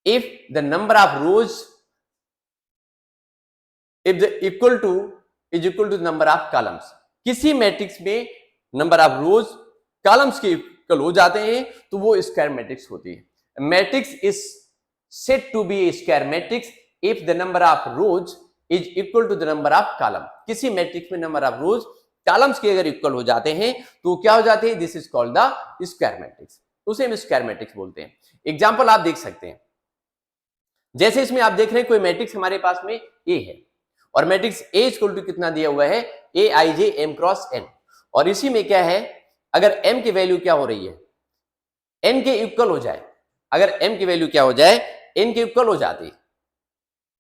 if the number of rows if the equal to is equal to the number of columns। किसी matrix में number of rose columns के equal हो जाते हैं तो वो square matrix होती है। Matrix is said to be a square matrix if the number of rows is equal to the number of column। किसी मैट्रिक्स में नंबर ऑफ रोज कॉलम्स के अगर इक्वल हो जाते हैं तो क्या हो जाते हैं, this is called the square matrix, उसे हम स्क्वायर मैट्रिक्स बोलते हैं। एग्जांपल आप देख सकते हैं, जैसे इसमें आप देख रहे हैं कोई मैट्रिक्स हमारे पास में ए है और मैट्रिक्स ए इक्वल टू कितना दिया हुआ है Aij m क्रॉस n, और इसी में क्या है अगर m की वैल्यू क्या हो रही है n के इक्वल हो जाए, अगर m की वैल्यू क्या हो जाए n के इक्वल हो जाती है,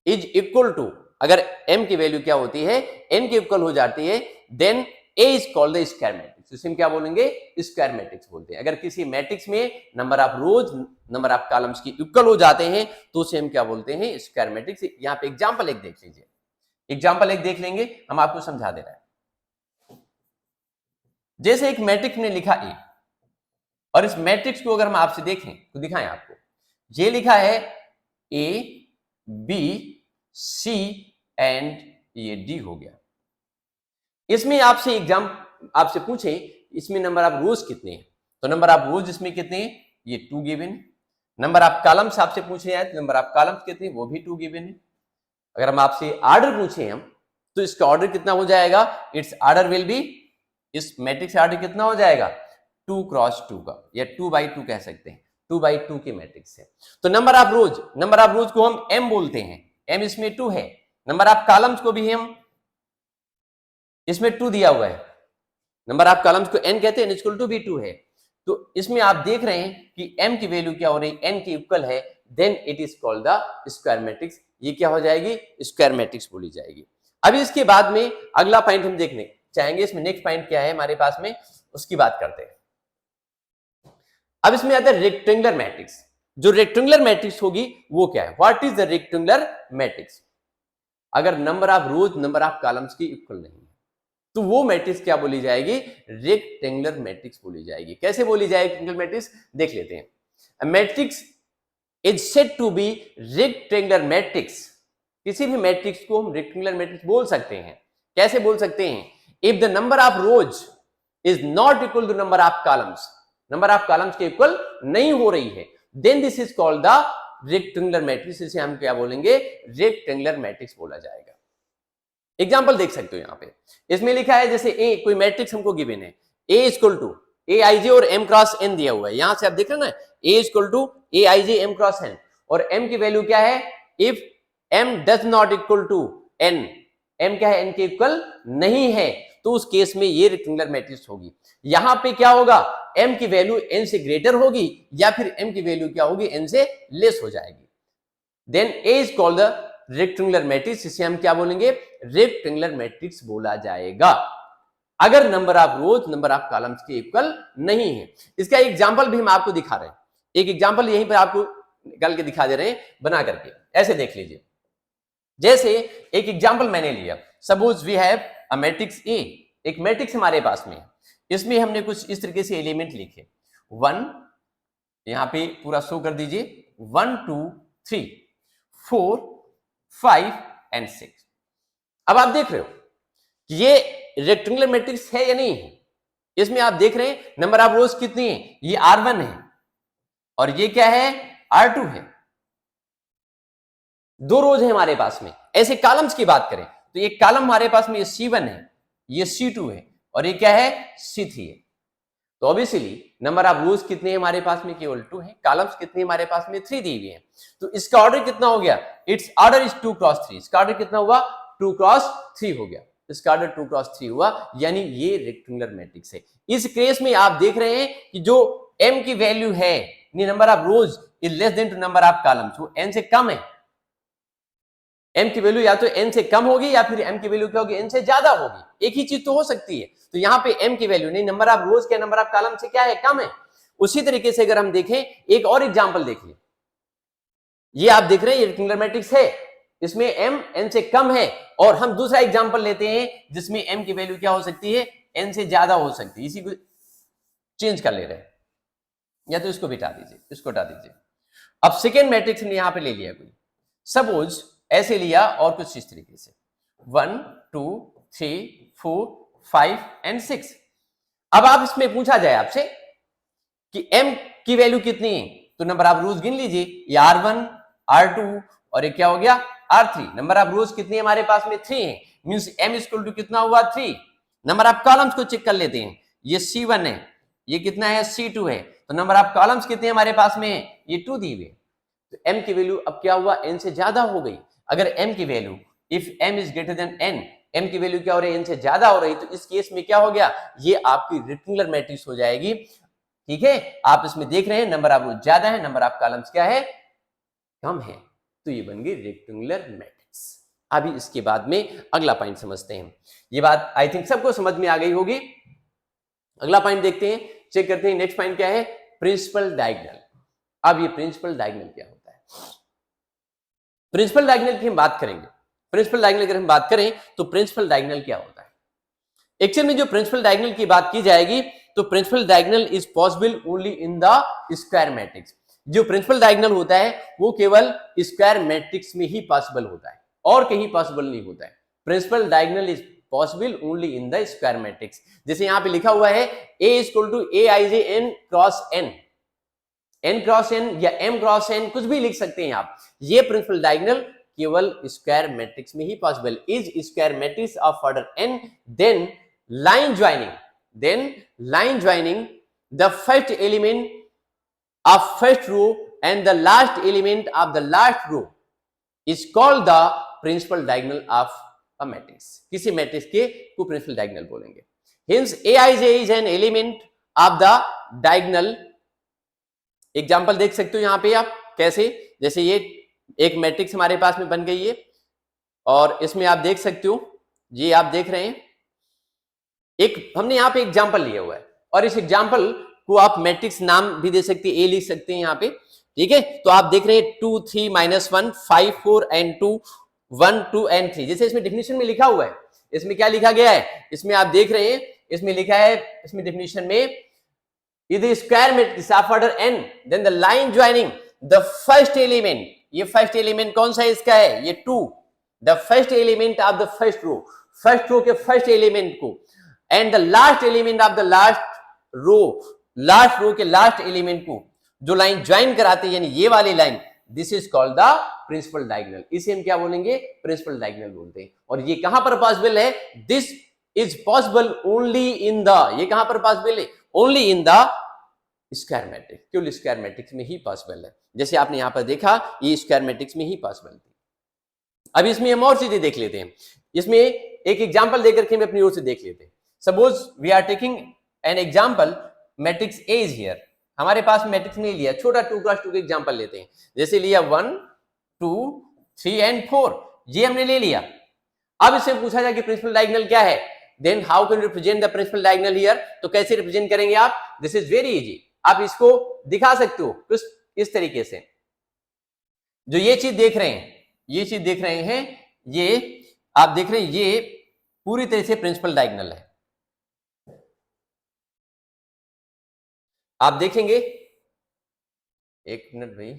इज इक्वल टू, अगर m की वैल्यू क्या होती है n के इक्वल हो जाती है, then A is called the square matrix. इसे हम क्या बोलेंगे स्क्वायर मैट्रिक्स बोलते हैं। अगर किसी मैट्रिक्स में number of rows number of columns की इक्वल हो जाते हैं तो उसे हम क्या बोलते हैं स्क्वायर मैट्रिक्स। यहाँ पे एग्जांपल एक देख लीजिए, एग्जांपल एक देख लेंगे, हम आपको समझा दे रहे हैं। जैसे एक मैट्रिक्स ने लिखा ए, और इस मैट्रिक्स को अगर हम आपसे देखें तो दिखाएं आपको, ये लिखा है ए बी सी एंड ये डी हो गया। इसमें आपसे एग्जाम आपसे पूछे इसमें नंबर ऑफ रोज कितने हैं, तो नंबर ऑफ रोज इसमें कितने हैं, ये 2 गिवन। नंबर ऑफ कॉलम्स आपसे पूछे हैं तो नंबर ऑफ कॉलम्स कितने हैं, वो भी 2 गिवन है। अगर हम आपसे ऑर्डर पूछे हम तो इसका ऑर्डर कितना हो जाएगा, इट्स ऑर्डर विल बी, इस मैट्रिक्स ऑर्डर कितना हो जाएगा 2 क्रॉस 2 का, या 2/2 कह सकते हैं, 2/2 के मैट्रिक्स है। तो नंबर ऑफ रोज को हम m बोलते हैं, m इसमें 2 है। नंबर ऑफ कॉलम्स को भी हम, इसमें 2 दिया हुआ है, नंबर ऑफ कॉलम्स को n कहते हैं, इक्वल टू भी 2 है। तो इसमें आप देख रहे हैं कि m की वैल्यू क्या हो रही है n के इक्वल है, then it is called the square matrix. ये क्या हो जाएगी स्क्वायर मैट्रिक्स बोली जाएगी। अभी इसके बाद में अगला पॉइंट हम देखने चाहेंगे, इसमें नेक्स्ट पॉइंट क्या है हमारे पास में उसकी बात करते हैं। अब इसमें आता है रेक्टेंगुलर मैट्रिक्स। जो रेक्टेंगुलर मैट्रिक्स होगी वो क्या है, what is the rectangular matrix? अगर number of rows number of columns की इक्वल नहीं है तो वो मैट्रिक्स क्या बोली जाएगी, रेक्टेंगुलर मैट्रिक्स बोली जाएगी। कैसे बोली जाएगी रेक्टेंगुलर मैट्रिक्स, देख लेते हैं। Matrix is said to be rectangular matrix. किसी भी मैट्रिक्स को हम रेक्टेंगुलर मैट्रिक्स बोल सकते हैं। कैसे बोल सकते हैं, if the number of rows is not equal to number of columns, number of columns के इक्वल नहीं हो रही है, then this is called the rectangular matrix. इसे हम क्या बोलेंगे रेक्टेंगुलर मैट्रिक्स बोला जाएगा। एग्जांपल देख सकते हो यहाँ पे, इसमें लिखा है जैसे ए, कोई मैट्रिक्स हमको गिवन है, ए इक्वल टू Aij और m क्रॉस n दिया हुआ है। यहां से आप देख रहे हैं ना, a equal to Aij m cross n, और m की वैल्यू क्या है, if m does not equal to n, m क्या है, n के इक्वल नहीं है, तो उस केस में ये रेक्टेंगुलर मैट्रिक्स होगी। यहां पे क्या होगा, m की वैल्यू n से ग्रेटर होगी या फिर m की वैल्यू क्या होगी, n से लेस हो जाएगी। Then A is called the rectangular matrix, इसे हम क्या बोलेंगे, रेक्टेंगुलर मैट्रिक्स बोला जाएगा अगर number of rows number of columns के इक्वल नहीं है। इसका एग्जांपल भी हम आपको दिखा रहे हैं, एक एग्जांपल यहीं पर आपको निकाल के दिखा दे रहे हैं बना करके, ऐसे देख लीजिए। जैसे एक एग्जांपल मैंने लिया, suppose we have a matrix A, एक मैट्रिक्स हमारे पास में है, इसमें हमने कुछ इस तरीके से एलिमेंट लिखे, 1 यहां पे पूरा शो कर दीजिए, 1 2 3 4 5 एंड 6। अब आप देख रहे हो कि ये रेक्टेंगुलर मैट्रिक्स है या नहीं है। इसमें आप देख रहे हैं नंबर ऑफ रोज कितनी है, ये R1 है और ये क्या है, R2 है, 2 रोज है हमारे पास में। ऐसे कॉलम्स की बात करें तो एक कॉलम हमारे पास में ये C1 है, ये C2 है और ये क्या है, C3 है। तो ऑब्वियसली नंबर ऑफ रोज कितने हैं हमारे पास में, केवल 2 है, कॉलम्स कितने हमारे पास में, 3 दी हुई है। तो इसका ऑर्डर कितना हो गया, इट्स ऑर्डर इज 2 क्रॉस 3, इसका ऑर्डर कितना हुआ, 2 क्रॉस 3 हो गया, इसका ऑर्डर 2 क्रॉस 3 हुआ, यानी ये रेक्टेंगुलर मैट्रिक्स है। इस केस में आप देख रहे हैं कि जो m की वैल्यू है, number of rows is less than to number of columns, वो n से कम है। m की वैल्यू या तो n से कम होगी या फिर m की वैल्यू क्या होगी, n से ज्यादा होगी, एक ही चीज तो हो सकती है। तो यहाँ पे m की वैल्यू नहीं, नंबर ऑफ रोज के नंबर ऑफ कॉलम से क्या है, कम है। उसी तरीके से अगर हम देखें, एक और एग्जांपल देखिए, ये आप देख रहे हैं ये रेक्टेंगुलर मैट्रिक्स है, इसमें m n से कम है, और हम दूसरा एग्जांपल लेते हैं जिसमें m की वैल्यू क्या हो सकती है, n से ज्यादा हो सकती है, इसी को चेंज कर ले रहे हैं, या तो इसको भी हटा दीजिए, इसको हटा दीजिए। अब सेकेंड मैट्रिक्स ने यहां पे ले लिया कोई, सपोज ऐसे लिया और कुछ इस तरीके से 1 2 3 4 5 एंड 6। अब आप इसमें पूछा जाए आपसे कि m की वैल्यू कितनी है, तो नंबर ऑफ रोज गिन लीजिए, ये R1 R2 और ये क्या हो गया, R3। नंबर ऑफ रोज कितनी हमारे पास में, 3 है, मींस m इक्वल टू कितना हुआ, 3। नंबर ऑफ कॉलम्स को चेक कर लेते हैं, ये C1 है, ये कितना है, C2 है, तो नंबर ऑफ कॉलम्स कितने हमारे पास में है, ये 2 दी हुई। तो m की वैल्यू अब क्या हुआ, n से ज्यादा हो गई। अगर m की value, if m is greater than n, m की वैल्यू क्या हो रही है, n से ज्यादा हो रही, तो इस केस में क्या हो गया, ये आपकी रेक्टेंगुलर मैट्रिक्स हो जाएगी। ठीक है, आप इसमें देख रहे हैं नंबर ऑफ रोज ज्यादा है, नंबर ऑफ कॉलम्स क्या है, कम है, तो ये बन गई रेक्टेंगुलर मैट्रिक्स। अभी इसके बाद में अगला पॉइंट समझते हैं। ये बात आई थिंक सबको समझ में आ गई होगी। अगला पॉइंट देखते हैं, चेक करते हैं, नेक्स्ट पॉइंट क्या है, प्रिंसिपल डायगोनल। अब ये प्रिंसिपल डायगोनल क्या होता है, प्रिंसिपल डायगोनल की हम बात करेंगे। प्रिंसिपल डायगोनल अगर हम बात करें तो प्रिंसिपल डायगोनल क्या होता है, एक्चुअल में जो प्रिंसिपल डायगोनल की बात की जाएगी तो principal diagonal is possible only in the square matrix. जो प्रिंसिपल डायगोनल होता है वो केवल स्क्वायर मैट्रिक्स में ही पॉसिबल होता है, और कहीं पॉसिबल नहीं होता है। Principal diagonal is possible only in the square matrix. जैसे यहां पे लिखा हुआ है a equal to aij n cross n, n cross n या m क्रॉस n, कुछ भी लिख सकते हैं आप। ये प्रिंसिपल डायगोनल केवल स्क्वायर मैट्रिक्स में ही possible. Is square matrix of order n, then line joining the first element of first row and the last element of the last row is called the principal diagonal of a matrix. किसी matrix के को principal diagonal बोलेंगे। Hence aij is an element of the diagonal. Example देख सकते हो यहां पे आप कैसे, जैसे ये एक मैट्रिक्स हमारे पास में बन गई है और इसमें आप देख सकते हो, ये आप देख रहे हैं, एक हमने यहां पे एग्जाम्पल लिया हुआ है और इस एग्जाम्पल को आप मैट्रिक्स नाम भी दे सकते हैं, ए लिख सकते हैं यहां पे। ठीक है, तो आप देख रहे हैं 2 3 -1 5 4 एंड 2 1 2 एंड 3। जैसे इसमें डिफिनीशन में लिखा हुआ है, इसमें क्या लिखा गया है, इसमें आप देख रहे हैं, इसमें लिखा है, इसमें डिफिनीशन में is the square matrix of order n, then the line joining the first element, ये फर्स्ट एलिमेंट कौन सा है इसका है, ये 2, the first element of the first row, first row के फर्स्ट एलिमेंट को, and the last element of the last row, last row के लास्ट एलिमेंट को जो लाइन ज्वाइन कराते हैं, यानी ये वाली line, this is called the principal diagonal. इसे हम क्या बोलेंगे, प्रिंसिपल डायगोनल बोलते हैं। और ये कहां पर पॉसिबल है, this is possible only in the, ये कहां पर पॉसिबल है, only in the square matrix, केवल स्क्वायर मैट्रिक्स में ही पॉसिबल है। जैसे आपने यहां पर देखा, ये स्क्वायर मैट्रिक्स में ही पॉसिबल थी। अब इसमें हम और चीजें देख लेते हैं, इसमें एक एग्जांपल देकर के हम अपनी ओर से देख लेते हैं। Suppose we are taking an example, matrix A is here, हमारे पास मैट्रिक्स नहीं लिया, छोटा 2x2 का एग्जांपल लेते हैं, जैसे लिया 1 2 3 एंड 4, ये हमने ले लिया। अब इससे पूछा जाए कि प्रिंसिपल डायगोनल क्या है, then how can represent the principal diagonal here, तो कैसे रिप्रेजेंट करेंगे आप, दिस इज वेरी इजी, आप इसको दिखा सकते हो कुछ इस तरीके से, जो ये चीज देख रहे हैं, ये चीज देख रहे हैं, ये आप देख रहे हैं, ये पूरी तरह से प्रिंसिपल डायगोनल है। आप देखेंगे, एक मिनट भाई,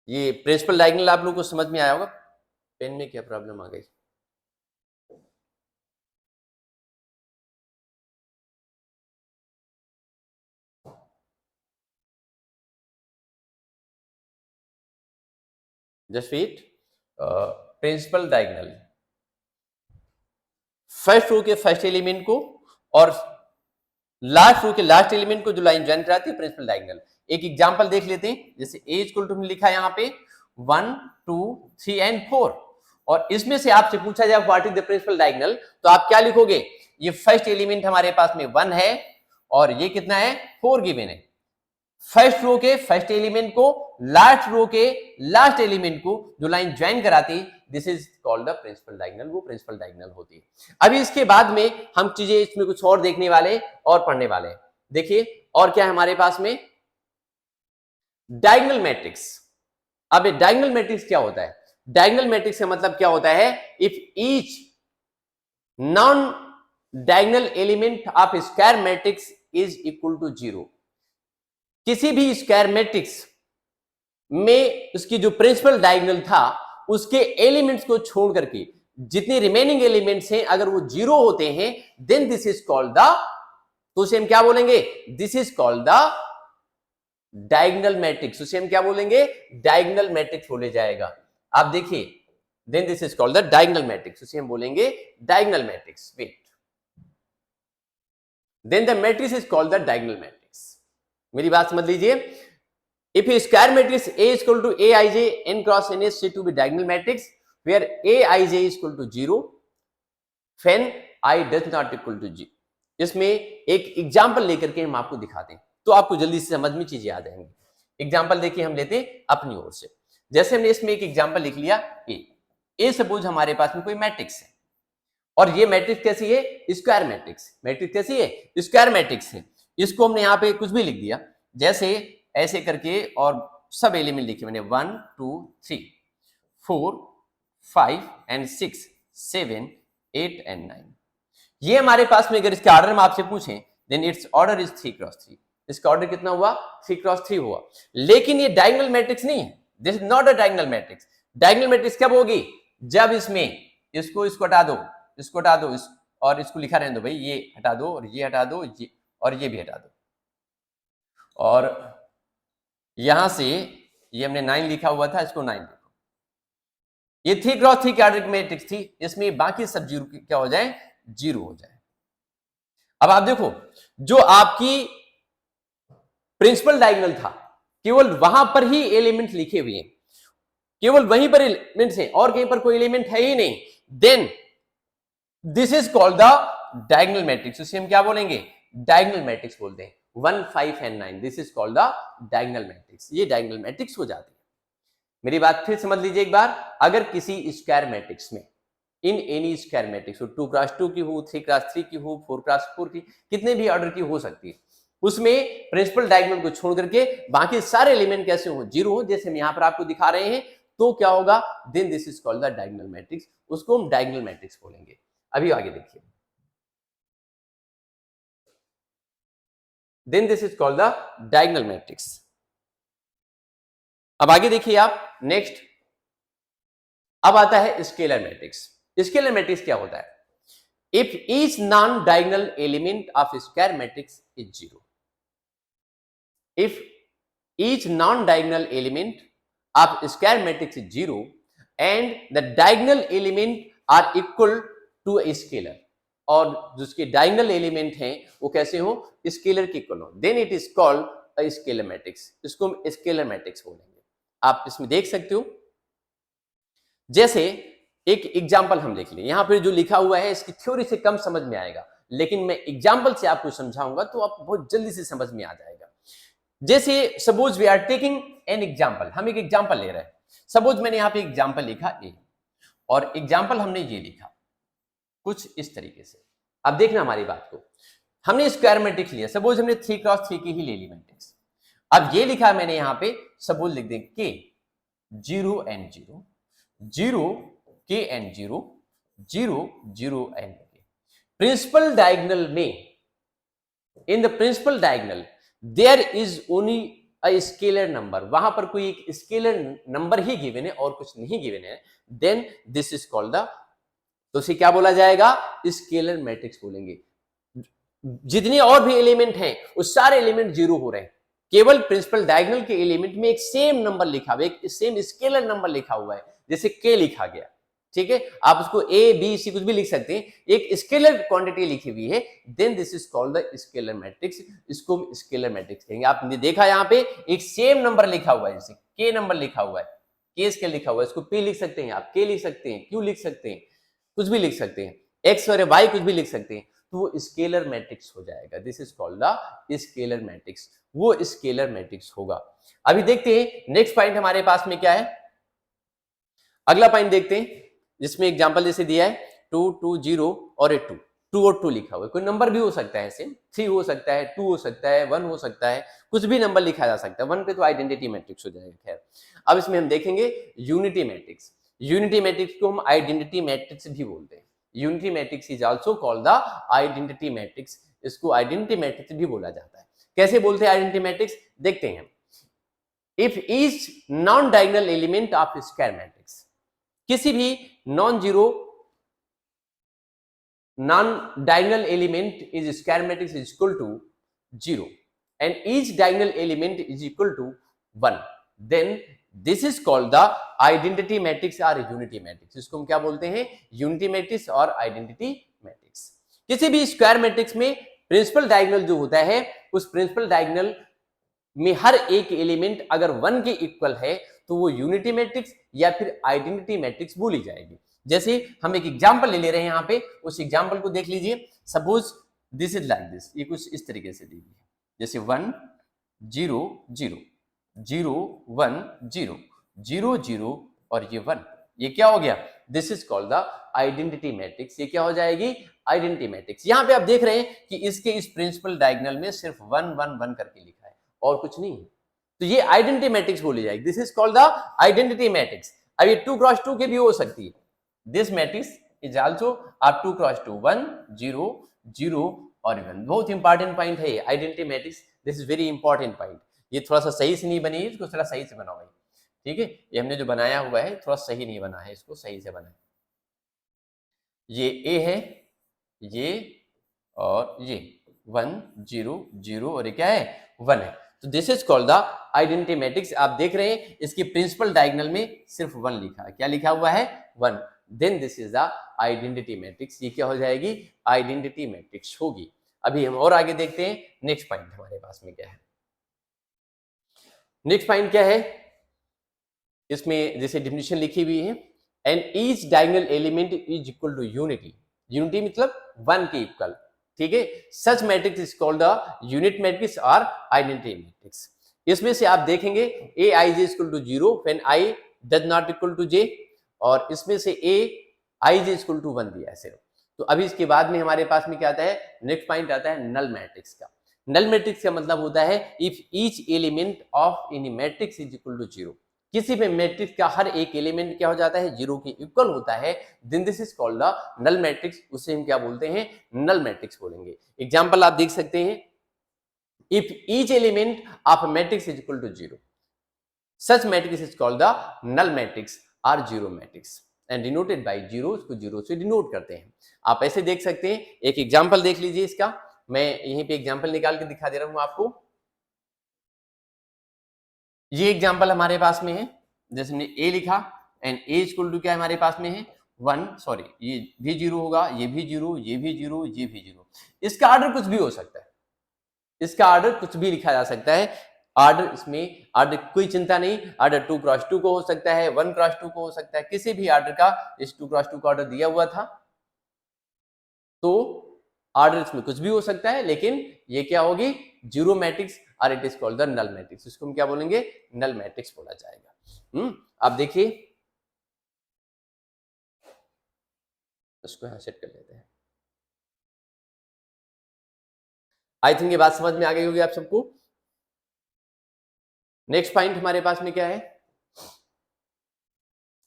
ये प्रिंसिपल डायगोनल आप लोगों को समझ में आया होगा, पेन में क्या प्रॉब्लम आ गई, just wait, principal diagonal, first row के फर्स्ट एलिमेंट को और लास्ट रो के लास्ट एलिमेंट को जो लाइन ज्वाइन कराती है, प्रिंसिपल डायगोनल। एक एग्जांपल देख लेते हैं, जैसे a इक्वल टू लिखा है यहाँ पे 1 2 3 एंड 4, और इसमें से आपसे पूछा जाए what is the principal diagonal, तो आप क्या लिखोगे, ये फर्स्ट एलिमेंट हमारे पास में 1 है और ये कितना है 4 गिवन है, फर्स्ट रो के फर्स्ट एलिमेंट को लास्ट रो के लास्ट एलिमेंट को जो लाइन ज्वाइन कराती, this is called the principal diagonal, वो प्रिंसिपल डायगोनल होती है। अभी इसके बाद में हम चीजें इसमें कुछ और देखने वाले और पढ़ने वाले हैं। देखिए और क्या है हमारे पास में, डायगोनल मैट्रिक्स। अब ये डायगोनल मैट्रिक्स क्या होता है, डायगोनल मैट्रिक्स का मतलब क्या होता है, if each non diagonal element of square matrix is equal to 0, किसी भी स्क्वायर मैट्रिक्स में उसकी जो प्रिंसिपल डायगोनल था उसके एलिमेंट्स को छोड़ करके जितने रिमेनिंग एलिमेंट्स हैं अगर वो 0 होते हैं, then this is called the, तो उसे हम क्या बोलेंगे, this is called the diagonal matrix, उसे हम क्या बोलेंगे, डायगोनल मैट्रिक्स बोले जाएगा। आप देखिए, then this is called the diagonal matrix, उसे हम बोलेंगे diagonal matrix. Wait, then the matrix is called the diagonal matrix. मेरी बात समझ लीजिए, if a square matrix A is equal to Aij n cross n is said to be diagonal matrix where Aij is equal to 0 when I does not equal to 0। इसमें एक example लेकर के हम आपको दिखाते हैं तो आपको जल्दी से समझ में चीजें आ जाएंगी। एग्जांपल देखिए हम लेते हैं अपनी ओर से, जैसे हमने इसमें एक एग्जांपल लिख लिया ए सपोज हमारे पास में कोई मैट्रिक्स है और ये मैट्रिक्स कैसी है, स्क्वायर मैट्रिक्स, मैट्रिक्स कैसी है, स्क्वायर मैट्रिक्स है। इसको हमने यहाँ पे कुछ भी लिख दिया, जैसे ऐसे करके, और सब एलिमेंट लिखे मैंने 1 2 3 4 5 एंड 6 7 8 एंड 9। ये हमारे पास में अगर इसके ऑर्डर में आपसे पूछें, then its order is 3 cross 3, इसका ऑर्डर कितना हुआ, 3 क्रॉस 3 हुआ। लेकिन ये डायगोनल मैट्रिक्स नहीं है, this is not a diagonal matrix. Diagonal matrix कब होगी, जब इसमें इसको हटा दो, इसको हटा दो, और इसको लिखा रहने दो भाई, ये हटा दो और ये हटा दो, ये और ये भी हटा दो, और यहां से ये हमने 9 लिखा हुआ था, इसको 9 लिखो। ये 3 क्रॉस 3 की ऑर्डर की मैट्रिक्स थी, इसमें बाकी सब 0 क्या हो जाए, 0 हो जाए। अब आप देखो, जो आपकी प्रिंसिपल डायगोनल था केवल वहां पर ही एलिमेंट लिखे हुए हैं, केवल वहीं पर एलिमेंट्स हैं और कहीं पर कोई एलिमेंट है ही नहीं, then this is called the diagonal matrix, उसे हम क्या बोलेंगे, डायगोनल मैट्रिक्स बोलते हैं। 1 5 and 9, this is called the diagonal matrix, ये डायगोनल मैट्रिक्स हो जाती है। मेरी बात फिर समझ लीजिए एक बार, अगर किसी स्क्वायर मैट्रिक्स में, in N E square matrix, 2 cross 2 की हो, 3 क्रॉस 3 की हो, 4 क्रॉस 4 की, कितने भी ऑर्डर की हो सकती है, उसमें प्रिंसिपल डायगोनल को छोड़ करके बाकी सारे एलिमेंट कैसे हो, 0 हो, जैसे हम यहां पर आपको दिखा रहे हैं, तो क्या होगा, then this is called the diagonal matrix, उसको हम डायगोनल मैट्रिक्स बोलेंगे। अभी आगे देखिए, then this is called the diagonal matrix। अब आगे देखिए आप नेक्स्ट, अब आता है स्केलर मैट्रिक्स। स्केलर मैट्रिक्स क्या होता है, if each non diagonal element of square matrix is 0, if each non diagonal element of square matrix is 0 and the diagonal element are equal to a scalar, और जिसके diagonal element हैं वो कैसे हो, scalar के इक्वल हो, then it is called a scalar matrix, इसको हम स्केलर मैट्रिक्स बोलेंगे। आप इसमें देख सकते हो, जैसे एक एग्जाम्पल हम लिख लें, यहां पर जो लिखा हुआ है इसकी थ्योरी से कम समझ में आएगा, लेकिन मैं एग्जाम्पल से आपको समझाऊंगा तो आप बहुत जल्दी से समझ में आ जाएगा। जैसे suppose we are taking an example, हम एक एग्जाम्पल ले रहे हैं। सपोज मैंने यहां पे एग्जाम्पल लिखा ए और एग्जाम्पल हमने ये लिखा कुछ इस तरीके से। अब देखना हमारी बात को, हमने स्क्वायर मैट्रिक्स लिया, सपोज हमने 3x3 की ही ले ली मैट्रिक्स। अब ये लिखा मैंने यहां पे, सपोज लिख दें के 0 and 0 0 k and 0 0 0 and k। Principal diagonal में, in the principal diagonal there is only a scalar number, वहां पर कोई एक स्केलर नंबर ही गिवन है और कुछ नहीं गिवन है, then this is called the, तो उसे क्या बोला जाएगा, स्केलर मैट्रिक्स बोलेंगे। जितने और भी एलिमेंट हैं वो सारे एलिमेंट जीरो हो रहे हैं, केवल प्रिंसिपल डायगोनल के एलिमेंट में एक सेम नंबर लिखा हुआ है, एक सेम स्केलर नंबर लिखा हुआ है, जैसे के लिखा गया, ठीक है, आप उसको ए बी सी कुछ भी लिख सकते हैं, एक स्केलर क्वांटिटी लिखी हुई है, then this is called the scalar matrix, इसको हम स्केलर मैट्रिक्स कहेंगे। आपने देखा यहाँ पे एक सेम नंबर लिखा हुआ है, जैसे के नंबर लिखा हुआ है, के स्केल लिखा हुआ है, इसको पी लिख सकते हैं आप, के लिख सकते हैं, क्यू लिख सकते हैं, कुछ भी लिख सकते हैं, एक्स और वाई कुछ भी लिख सकते हैं, तो वो स्केलर मैट्रिक्स हो जाएगा। This is called the scalar matrix, वो स्केलर मैट्रिक्स होगा। अभी देखते हैं नेक्स्ट पॉइंट हमारे पास में क्या है, अगला पॉइंट देखते हैं, जिसमें एग्जांपल जैसे दिया है 2 2 0 और 2 2 और 2 लिखा हुआ है, कोई नंबर भी हो सकता है, सेम 3 हो सकता है, 2 हो सकता है, 1 हो सकता है, कुछ भी नंबर लिखा जा सकता है, 1 पे तो आइडेंटिटी मैट्रिक्स हो जाएगा। खैर अब इसमें हम देखेंगे यूनिटी मैट्रिक्स, यूनिटी मैट्रिक्स को हम आइडेंटिटी मैट्रिक्स भी बोलते हैं, unity matrix is also called the identity matrix, इसको आइडेंटिटी मैट्रिक्स भी बोला जाता है। कैसे बोलते हैं आइडेंटिटी मैट्रिक्स, देखते हैं। If each non diagonal element of square matrix, किसी भी non zero non diagonal element is square matrix is equal to 0 and each diagonal element is equal to 1, then this is called the identity matrix और unity matrix. इसको हम क्या बोलते हैं, unity matrix और identity matrix. किसी भी square matrix में प्रिंसिपल डायगोनल जो होता है, उस प्रिंसिपल डायगोनल में हर एक एलिमेंट अगर 1 के इक्वल है तो वो यूनिटी मैट्रिक्स या फिर आइडेंटिटी मैट्रिक्स बोली जाएगी। जैसे हम एक एग्जांपल ले रहे हैं यहाँ पे, उस एग्जांपल को देख लीजिए। Suppose this is like this, ये कुछ इस तरीके से दी है, जैसे 1 0 0 0 1 0 0 0 और ये 1, ये क्या हो गया, this is called the identity matrix. ये क्या हो जाएगी, आइडेंटिटी मैट्रिक्स। यहाँ पे आप देख रहे हैं कि इसके इस प्रिंसिपल डायगोनल में सिर्फ 1 1 1 करके लिखा है और कुछ नहीं है, तो ये आइडेंटिटी मैट्रिक्स बोली जाएगी। This is called the identity matrix. अब ये 2 क्रॉस 2 के भी हो सकती है, दिस मैट्रिक्स इज आल्सो आप 2 क्रॉस 2 1 0 0 और 1। बहुत इंपॉर्टेंट पॉइंट है ये identity matrix, this is very important point. ये थोड़ा सा सही से नहीं बनी है, इसको थोड़ा सही से बनाओ भाई, ठीक है, ये हमने जो बनाया हुआ है थोड़ा सही नहीं बना है, इसको सही से बनाए। ये ए है, ये और ये 1 0 0 और ये क्या है, 1 है, तो this is called the identity matrix. आप देख रहे हैं इसकी प्रिंसिपल डायगोनल में सिर्फ 1 लिखा है, क्या लिखा हुआ है, 1, then this is the identity matrix. ये क्या हो जाएगी, आइडेंटिटी मैट्रिक्स होगी। अभी हम और आगे देखते हैं नेक्स्ट पॉइंट हमारे पास में क्या है। नेक्स्ट पॉइंट क्या है, इसमें जैसे डेफिनेशन लिखी हुई है, and each diagonal element is equal to unity, unity मतलब 1 के इक्वल, ठीक है, such matrix is called the unit matrix और आइडेंटिटी मैट्रिक्स। इसमें से आप देखेंगे A I J equal to 0 when I does not equal to J, और इसमें से ए आई जे इक्वल टू 1 दिया है सिर्फ। तो अभी इसके बाद में हमारे पास में क्या आता है, नेक्स्ट पॉइंट आता है नल मैट्रिक्स का। नल मैट्रिक्स का मतलब होता है if each element of any matrix is equal to 0, किसी भी मैट्रिक्स का हर एक एलिमेंट क्या हो जाता है, 0 के इक्वल होता है, then this is called the null matrix. उसे हम क्या बोलते हैं, नल मैट्रिक्स बोलेंगे। एग्जांपल आप देख सकते हैं, if each element of matrix is equal to 0, such matrix is called the null matrix or zero matrix and denoted by 0, उसको 0 से डिनोट करते हैं। आप ऐसे देख सकते हैं, एक एग्जांपल देख लीजिए इसका, मैं यहीं पे एग्जांपल निकाल के दिखा दे रहा हूं आपको। ये एग्जांपल हमारे पास में है, जैसे हमने ए लिखा एंड ए इक्वल टू क्या हमारे पास में है 1, सॉरी ये भी 0 होगा, ये भी 0, ये भी 0, ये भी 0। इसका ऑर्डर कुछ भी हो सकता है, इसका ऑर्डर कुछ भी लिखा जा सकता है, ऑर्डर, इसमें ऑर्डर कोई चिंता नहीं, ऑर्डर 2 क्रॉस 2 को हो सकता है, 1 क्रॉस 2 को हो सकता है, किसी भी ऑर्डर का, इस 2 क्रॉस 2 का ऑर्डर दिया हुआ था तो ऑर्डर इसमें कुछ भी हो सकता है, लेकिन ये क्या होगी, जीरो मैट्रिक्स, और it is called the null matrix. इसको हम क्या बोलेंगे, नल मैट्रिक्स बोला जाएगा। अब देखिए इसको यहां सेट कर लेते हैं। आई थिंक ये बात समझ में आ गई होगी आप सबको। नेक्स्ट पॉइंट हमारे पास में क्या है,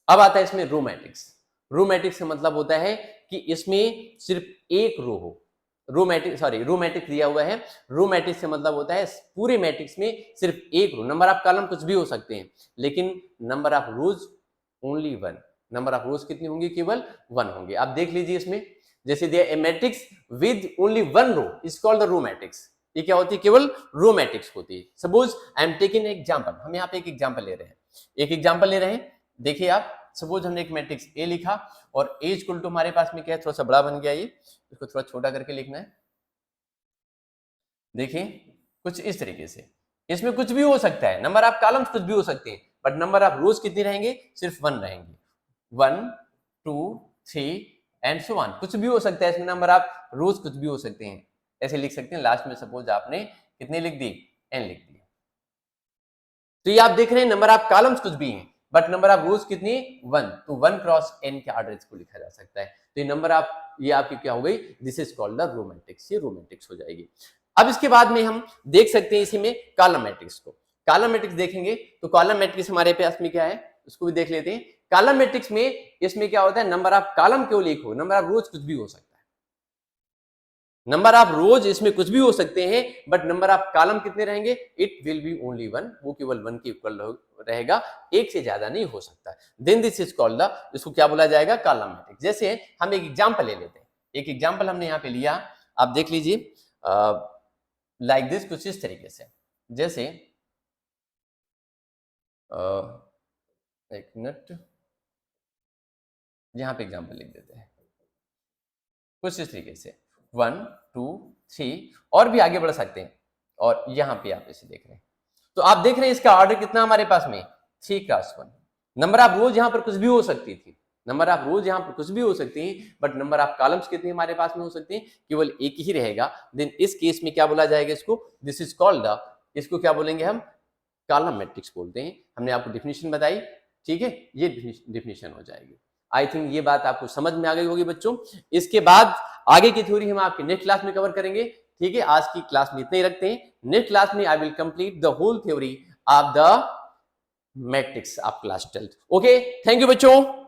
अब आता है इसमें रो मैट्रिक्स। रो मैट्रिक्स का मतलब होता है कि इसमें सिर्फ एक रो हो। रो मैट्रिक्स दिया हुआ है। रो मैट्रिक्स का मतलब होता है पूरे मैट्रिक्स में सिर्फ एक रो, नंबर ऑफ कॉलम कुछ भी हो सकते हैं, लेकिन number of rose only one. Number of rows कितनी होंगी, केवल 1 होंगे। आप देख लीजिए इसमें, जैसे दिया a matrix with only 1 row is called the row matrix. ये क्या होती है, केवल रो मैट्रिक्स होती है। Suppose I am taking example, हम यहाँ पे एक एग्जांपल ले रहे हैं, एक एग्जांपल ले रहे हैं। देखिए आप, सपोज हमने एक मैट्रिक्स ए लिखा और ए इक्वल टू हमारे पास में क्या है, थोड़ा सा बड़ा बन गया, ये इसको थोड़ा छोटा करके लिखना है। देखिए कुछ इस तरीके से, इसमें कुछ भी हो सकता है, नंबर ऑफ कॉलम्स कुछ भी हो सकते हैं, बट नंबर ऑफ रोज कितने रहेंगे, सिर्फ 1 रहेंगे। 1 2 3 एंड सो ऑन, कुछ भी हो सकता है इसमें, नंबर ऑफ रोज कुछ भी हो सकते हैं। ऐसे लिख सकते हैं, लास्ट में सपोज आपने कितने लिख दी, n लिख दिए, तो ये आप देख रहे हैं नंबर ऑफ कॉलम्स कुछ भी हैं, बट नंबर ऑफ रोज कितनी, 1, तो 1 क्रॉस n के ऑर्डर इसको लिखा जा सकता है। तो ये नंबर ऑफ, ये आपकी क्या हो गई, this is called the row matrix, ये रो मैट्रिक्स हो जाएगी। अब इसके बाद में हम देख सकते हैं इसी में कॉलम मैट्रिक्स को। कॉलम मैट्रिक्स देखेंगे तो कॉलम मैट्रिक्स हमारे पास में क्या है, उसको भी देख लेते हैं। कॉलम मैट्रिक्स में इसमें क्या होता है, नंबर ऑफ कॉलम केवल एक हो, नंबर ऑफ रोज कुछ भी हो सकता है। नंबर ऑफ रोज इसमें कुछ भी हो सकते हैं, बट नंबर ऑफ कॉलम कितने रहेंगे, इट विल बी ओनली 1, वो केवल 1 के इक्वल रहेगा, एक से ज्यादा नहीं हो सकता। Then this is called the, इसको क्या बोला जाएगा, कॉलम मैट्रिक्स। जैसे हम एक एग्जांपल ले लेते हैं, एक एग्जांपल हमने यहाँ पे लिया, आप देख लीजिए लाइक दिस, कुछ इस तरीके से, जैसे एक मिनट, यहां पे एग्जांपल लिख देते हैं कुछ इस तरीके से, 1 2 3, और भी आगे बढ़ सकते हैं, और यहां पे आप इसे देख रहे हैं, तो आप देख रहे हैं इसका ऑर्डर कितना हमारे पास में, 3 क्रॉस 1। नंबर ऑफ रोज यहां पर कुछ भी हो सकती थी, नंबर ऑफ रोज यहां पर कुछ भी हो सकती हैं, बट नंबर ऑफ कॉलम्स कितने हमारे पास में हो सकते हैं, केवल एक ही रहेगा। देन इस केस में क्या बोला जाएगा इसको, दिस इज कॉल्ड द, इसको क्या बोलेंगे हम, कॉलम मैट्रिक्स बोलते हैं। हमने आपको डेफिनेशन बताई, ठीक है, ये डेफिनेशन हो जाएगी। आई थिंक ये बात आपको समझ में आ गई होगी बच्चों। इसके बाद आगे की थ्योरी हम आपके नेक्स्ट क्लास में कवर करेंगे, ठीक है। आज की क्लास में इतना ही रखते हैं, नेक्स्ट क्लास में I will complete the whole theory of the matrix of class 12। Okay, thank you बच्चों।